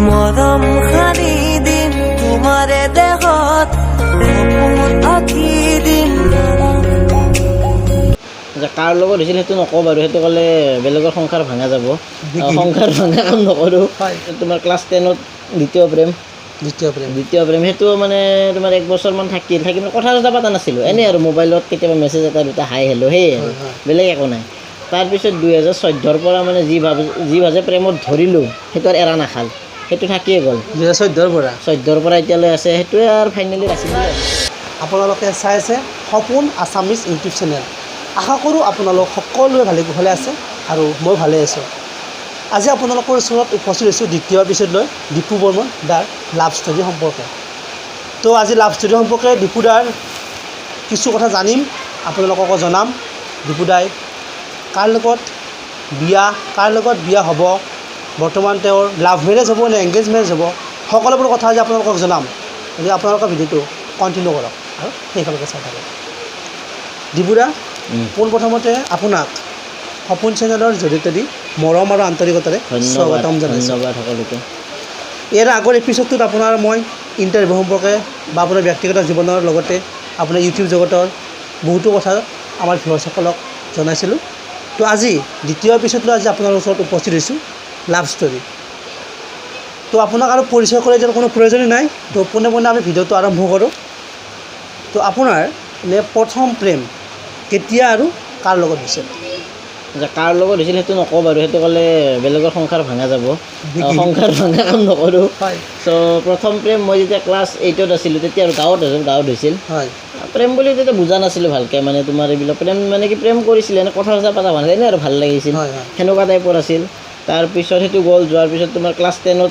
মৰম সানি দিম তোমাৰে দেহত সপোন আঁকি দিম কাৰ লগত হৈছিল সেইটো নকওঁ বাৰু, সেইটো ক'লে বেলেগৰ সংসাৰ ভাঙা যাব। সংসাৰ ভাঙা কাম নকৰোঁ। তোমাৰ ক্লাছ 10ত দ্বিতীয় প্ৰেম সেইটো মানে তোমাৰ 1 বছৰমান থাকি মানে কথা চথা পতা নাছিলোঁ, এনেই আৰু মোবাইলত কেতিয়াবা মেছেজ এটা দুটা হাই হেল্ল' সেয়ে আৰু বেলেগ একো নাই। তাৰপিছত 2014ৰ পৰা মানে যি ভাজে প্ৰেমত ধৰিলোঁ সেইটো আৰু এৰা নাখাল, সেইটো থাকিয়ে গ'ল। 2014ৰ পৰা এতিয়ালৈ আছে, সেইটোৱে আৰু ফাইনেলি ৰাখিলোঁ। আপোনালোকে চাই আছে সপোন আছামিজ ইউটিউব চেনেল। আশা কৰোঁ আপোনালোক সকলোৱে ভালে কুশলে আছে আৰু মই ভালে আছোঁ। আজি আপোনালোকৰ ওচৰত উপস্থিত হৈছোঁ দ্বিতীয় এপিছ'ড লৈ দীপু বৰ্মন দাৰ লাভ ষ্টৰী সম্পৰ্কে। তো আজি লাভ ষ্টৰী সম্পৰ্কে দীপু দাৰ কিছু কথা জানিম, আপোনালোককো জনাম। দীপু দাই কাৰ লগত বিয়া হ'ব, বৰ্তমান তেওঁৰ লাভ মেৰেজ হ'ব নে এংগেজ মেৰেজ হ'ব, সকলোবোৰ কথা আজি আপোনালোকক জনাম। গতিকে আপোনালোকৰ ভিডিঅ'টো কণ্টিনিউ কৰক আৰু সেইফালকে চাই থাকক। দীপু দা, পোনপ্ৰথমতে আপোনাক সপোন চেনেলৰ জৰিয়তে দি মৰম আৰু আন্তৰিকতাৰে স্বাগতম জনাইছোঁ। ধন্যবাদ সকলোকে। ইয়াৰ আগৰ এপিছ'ডটোত আপোনাৰ মই ইণ্টাৰভিউ সম্পৰ্কে বা আপোনাৰ ব্যক্তিগত জীৱনৰ লগতে আপোনাৰ ইউটিউব জগতৰ বহুতো কথা আমাৰ ভিউৱাৰ্ছসকলক জনাইছিলোঁ। তো আজি দ্বিতীয় এপিছ'ডলৈ আজি আপোনাৰ ওচৰত উপস্থিত হৈছোঁ লাভ ষ্টৰী। তো আপোনাক আৰু পৰিচয় কৰি দিয়াৰ কোনো প্ৰয়োজনেই নাই, তো পোনে পোনে আমি ভিডিঅ'টো আৰম্ভ কৰোঁ। তো আপোনাৰ প্ৰথম প্ৰেম কেতিয়া আৰু কাৰ লগত হৈছিল? কাৰ লগত হৈছিল সেইটো নকওঁ বাৰু, সেইটো ক'লে বেলেগৰ সংসাৰ ভাঙা যাব। সংসাৰ ভাঙা কাম নকৰোঁ। চ' প্ৰথম প্ৰেম মই যেতিয়া ক্লাছ 8ত আছিলোঁ তেতিয়া আৰু গাঁৱত হৈছিল। প্ৰেম বুলি তেতিয়া বুজা নাছিলোঁ ভালকৈ, মানে তোমাৰ এইবিলাক প্ৰেম মানে কি প্ৰেম কৰিছিলে এনে কথা চথা পতা ভাল এনে আৰু ভাল লাগিছিল, সেনেকুৱা টাইপৰ আছিল। তাৰপিছত সেইটো গ'ল, যোৱাৰ পিছত তোমাৰ ক্লাছ 10ত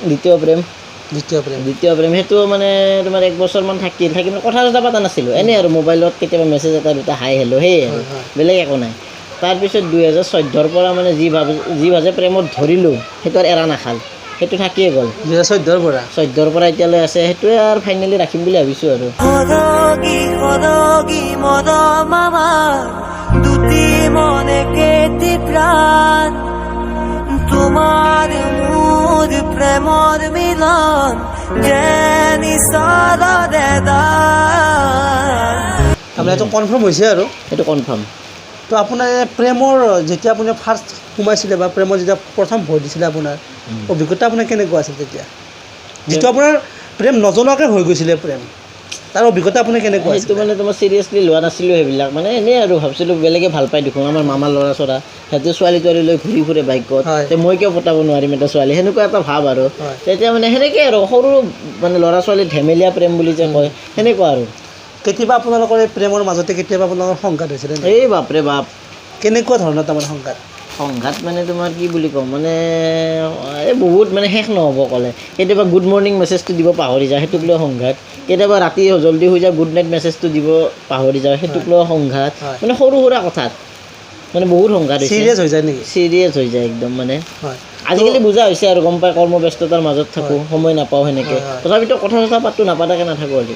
দ্বিতীয় প্ৰেম সেইটো মানে তোমাৰ 1 বছৰমান থাকি মানে কথা চথা পতা নাছিলোঁ, এনেই আৰু মোবাইলত কেতিয়াবা মেছেজ এটা দুটা হাই হেল্ল' সেয়ে আৰু বেলেগ একো নাই। তাৰপিছত 2014ৰ পৰা মানে যি ভাজে প্ৰেমত ধৰিলোঁ সেইটো আৰু এৰা নাখাল, সেইটো থাকিয়ে গ'ল। 2014ৰ পৰা এতিয়ালৈ আছে, সেইটোৱে আৰু ফাইনেলি ৰাখিম বুলি ভাবিছোঁ আৰু। মৰম আমাৰ দুটি মনে কেতি প্ৰাণ, তোমাৰ মোৰ প্ৰেমৰ মিলন যেন ঈশ্বৰৰে দান। তাৰমানে এইটো কনফাৰ্ম হৈছে আৰু? সেইটো কনফাৰ্ম। তো আপোনাৰ প্ৰেমৰ যেতিয়া আপুনি ফাৰ্ষ্ট সোমাইছিলে বা প্ৰেমৰ যেতিয়া প্ৰথম ভয় দিছিলে আপোনাৰ অভিজ্ঞতা আপোনাৰ কেনেকুৱা আছিল তেতিয়া? যিটো আপোনাৰ প্ৰেম নজনোৱাকৈ হৈ গৈছিলে প্ৰেম, তাৰ অভিজ্ঞতা আপোনাৰ কেনেকুৱা? সেইটো মানে তোমাৰ চিৰিয়াছলি লোৱা নাছিলোঁ সেইবিলাক, মানে এনেই আৰু ভাবিছিলোঁ বেলেগে ভাল পাই দেখোন, আমাৰ মামাৰ ল'ৰা চৰা সিহঁতে ছোৱালী তোৱালী লৈ ঘূৰি ফুৰে বাইকত, মই কিয় পটাব নোৱাৰিম এটা ছোৱালী, সেনেকুৱা এটা ভাৱ আৰু। তেতিয়া মানে সেনেকৈ আৰু সৰু মানে ল'ৰা ছোৱালী ধেমেলীয়া প্ৰেম বুলি যে কয় সেনেকুৱা আৰু। কেতিয়াবা আপোনালোকৰ এই প্ৰেমৰ মাজতে কেতিয়াবা আপোনালোকৰ সংঘাত হৈছিলে? এই বাপৰে বাপ। কেনেকুৱা ধৰণৰ তাৰমানে সংঘাত মানে তোমাৰ কি বুলি ক'ম, মানে এই বহুত মানে শেষ নহ'ব ক'লে। কেতিয়াবা গুড মৰ্ণিং মেছেজটো দিব পাহৰি যায়, সেইটোক লৈ সংঘাত। কেতিয়াবা ৰাতি জল্দি হৈ যায় গুড নাইট মেছেজটো দিব পাহৰি যায়, সেইটোক লৈ সংঘাত। মানে সৰু সুৰা কথাত মানে বহুত সংঘাত হৈছে। চিৰিয়াছ হৈ যায় নেকি? চিৰিয়াছ হৈ যায় একদম। মানে আজিকালি বুজা হৈছে আৰু, গম পাই কৰ্মব্যস্ততাৰ মাজত থাকোঁ, সময় নাপাওঁ সেনেকৈ, তথাপিতো কথা চথা পাতোঁ, নাপাতাকৈ নাথাকোঁ আজি।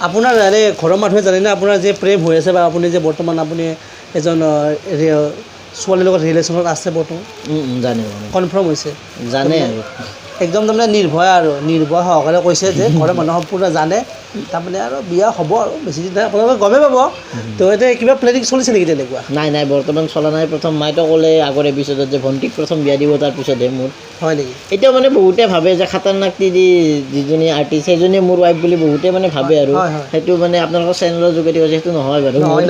আপোনাৰ এনে ঘৰৰ মানুহে জানেনে আপোনাৰ যে প্ৰেম হৈ আছে বা আপুনি যে বৰ্তমান আপুনি এজন ছোৱালীৰ লগত ৰিলেশ্যনত আছে বৰ্তমান? জানে কনফাৰ্ম হৈছে? জানে আৰু একদম তাৰমানে নিৰ্ভয় সহকাৰে কৈছে যে ঘৰৰ মানুহ সম্পূৰ্ণ জানে, তাৰমানে আৰু বিয়া হ'ব আৰু বেছি দিন নাই, আপোনালোকে গমেই পাব। তো এতিয়া কিবা প্লেনিং চলিছে নেকি তেনেকুৱা? নাই বৰ্তমান চলা নাই। প্ৰথম মাইতো ক'লে আগৰ এপিছ'ডত যে ভণ্টিক প্ৰথম বিয়া দিব, তাৰপিছতহে মোৰ। হয় নেকি? এতিয়াও মানে বহুতে ভাবে যে খাতাৰনাক যিজনী আৰ্টিষ্ট সেইজনী মোৰ ৱাইফ বুলি বহুতে মানে ভাবে আৰু, সেইটো মানে আপোনালোকৰ চেনেলৰ যোগেদি কৈছে, সেইটো নহয় বাৰু। নহয়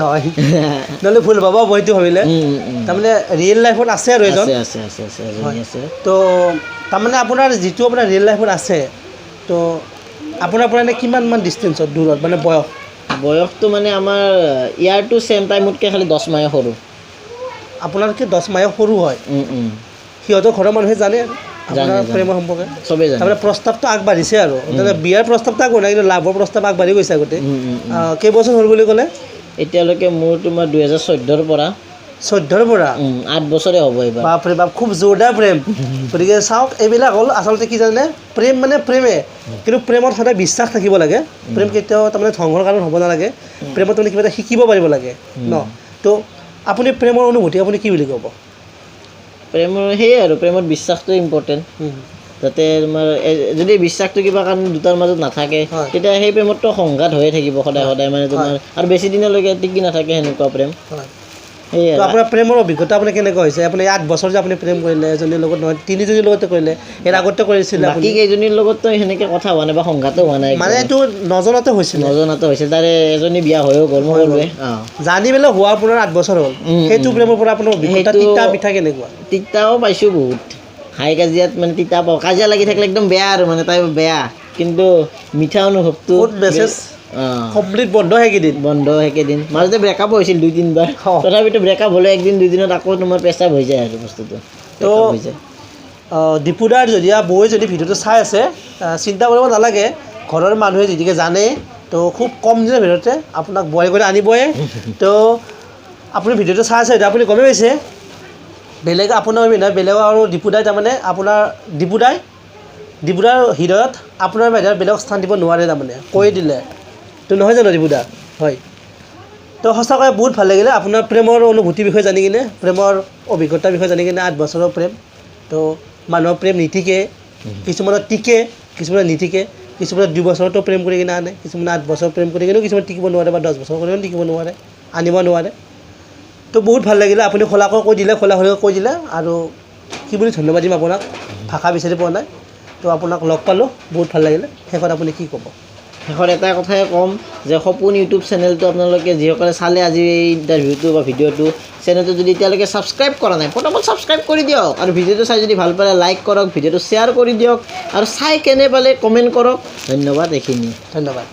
নহ'লে ভুল পাব সেইটো ভাবিলে। তাৰমানে ৰিয়েল লাইফত আছে আৰু এজন আছে। তো তাৰমানে আপোনাৰ যিটো আপোনাৰ ৰিয়েল লাইফত আছে, তো আপোনাৰ পৰা এনে কিমানমান ডিষ্টেঞ্চত দূৰত মানে বয়সটো মানে আমাৰ ইয়াৰটো ছেম টাইমতকৈ খালি 10 মাহে সৰু। আপোনাতকৈ 10 মাহে সৰু হয়? সিহঁতৰ ঘৰৰ মানুহে জানে আপোনাৰ প্ৰেমৰ সম্পৰ্কে? চবেই জানে। তাৰমানে প্ৰস্তাৱটো আগবাঢ়িছে আৰু, বিয়াৰ প্ৰস্তাৱটো আগবঢ়া নাই, কিন্তু লাভৰ প্ৰস্তাৱ আগবাঢ়ি গৈছে আগতে। কেইবছৰ হ'ল বুলি ক'লে? এতিয়ালৈকে মোৰ তোমাৰ 2014ৰ পৰা 8 বছৰে হ'ব এইবাৰ। বাপৰে বাপ, খুব জোৰদাৰ প্ৰেম। গতিকে চাওক, এইবিলাক হ'ল আচলতে কি জানে, প্ৰেম মানে প্ৰেমে, কিন্তু প্ৰেমত সদায় বিশ্বাস থাকিব লাগে। প্ৰেম কেতিয়াও তাৰমানে ধ্বংসৰ কাৰণ হ'ব নালাগে। প্ৰেমত মানে কিবা এটা শিকিব পাৰিব লাগে ন। তো আপুনি প্ৰেমৰ অনুভূতি আপুনি কি বুলি ক'ব? প্ৰেমৰ সেয়ে আৰু, প্ৰেমত বিশ্বাসটো ইম্পৰ্টেণ্ট। যাতে তোমাৰ যদি বিশ্বাসটো কিবা কাৰণ দুটাৰ মাজত নাথাকে তেতিয়া সেই প্ৰেমতটো সংঘাত হৈয়ে থাকিব সদায় সদায় মানে তোমাৰ আৰু বেছি দিনলৈকে টিকি নাথাকে সেনেকুৱা প্ৰেম সেয়ে তো আপোনাৰ প্ৰেমৰ অভিজ্ঞতা আপুনি কেনেকুৱা হৈছে আপুনি 8 বছৰ যে আপুনি প্ৰেম কৰিলে এজনীৰ লগত নহয় 3জনীৰ লগতে কৰিলে ইয়াৰ আগতে কৰিছিলে বাকী কেইজনীৰ লগততো সেনেকে কথা হোৱা নাই বা সংঘাতো হোৱা নাই মানে এইটো নজনাতে হৈছিল তাৰে এজনী বিয়া হৈও গ'ল মই ক'লোৱে জানি পেলাই হোৱাৰ আপোনাৰ 8 বছৰ হ'ল সেইটো প্ৰেমৰ পৰা আপোনাৰ অভিজ্ঞতা তিতা পিঠা কেনেকুৱা তিতাও পাইছোঁ বহুত হাই কাজিয়াত মানে তিতা পাওঁ কাজিয়া লাগি থাকিলে একদম বেয়া আৰু মানে তাই বেয়া কিন্তু মিঠা অনুভৱটো মেছেজ কমপ্লিট বন্ধ সেইকেইদিন মাজতে ব্ৰেকআপ হৈছিল 2-3 বাৰ তথাপিতো ব্ৰেকআপ হ'লে একদিন 2 দিনত আকৌ তোমাৰ পেচাপ হৈ যায় আৰু বস্তুটো তো দীপুদাৰ যদি বৌয়ে যদি ভিডিঅ'টো চাই আছে চিন্তা কৰিব নালাগে ঘৰৰ মানুহে যেনেকৈ জানে তো খুব কম দিনৰ ভিতৰতে আপোনাক বয় কৰি আনিবই তো আপুনি ভিডিঅ'টো চাই আছে আপুনি গমেই পাইছে বেলেগ আপোনাৰ নহয় বেলেগ আৰু দীপুদাই তাৰমানে আপোনাৰ দীপুদাৰ হৃদয়ত আপোনাৰ বাহিৰত বেলেগ স্থান দিব নোৱাৰে তাৰমানে কৈ দিলে তো নহয় জানো দীপুদা হয় তো সঁচাকৈ বহুত ভাল লাগিলে আপোনাৰ প্ৰেমৰ অনুভূতিৰ বিষয়ে জানি কিনে প্ৰেমৰ অভিজ্ঞতাৰ বিষয়ে জানি কিনে 8 বছৰৰ প্ৰেম তো মানুহৰ প্ৰেম নীতিকে কিছুমানৰ টিকে কিছুমানৰ নীতিকে কিছুমানে 2 বছৰতো প্ৰেম কৰি কিনে আনে কিছুমানে 8 বছৰ প্ৰেম কৰি কিনেও কিছুমান টিকিব নোৱাৰে বা 10 বছৰ কৰিও টিকিব নোৱাৰে আনিব নোৱাৰে তো বহুত ভাল লাগিলে আপুনি খোলাকৈ কৈ দিলে কৈ দিলে আৰু কি বুলি ধন্যবাদ দিম আপোনাক ভাষা বিচাৰি পোৱা নাই তো আপোনাক লগ পালোঁ বহুত ভাল লাগিলে শেষত আপুনি কি ক'ব শেষত এটা কথাই ক'ম যে সপোন ইউটিউব চেনেলটো আপোনালোকে যিসকলে চালে আজি এই ইণ্টাৰভিউটো বা ভিডিঅ'টো চেনেলটো যদি এতিয়ালৈকে ছাবস্ক্ৰাইব কৰা নাই ফটাফট ছাবস্ক্ৰাইব কৰি দিয়ক আৰু ভিডিঅ'টো চাই যদি ভাল পালে লাইক কৰক ভিডিঅ'টো শ্বেয়াৰ কৰি দিয়ক আৰু চাই কেনে পালে কমেণ্ট কৰক ধন্যবাদ এইখিনি ধন্যবাদ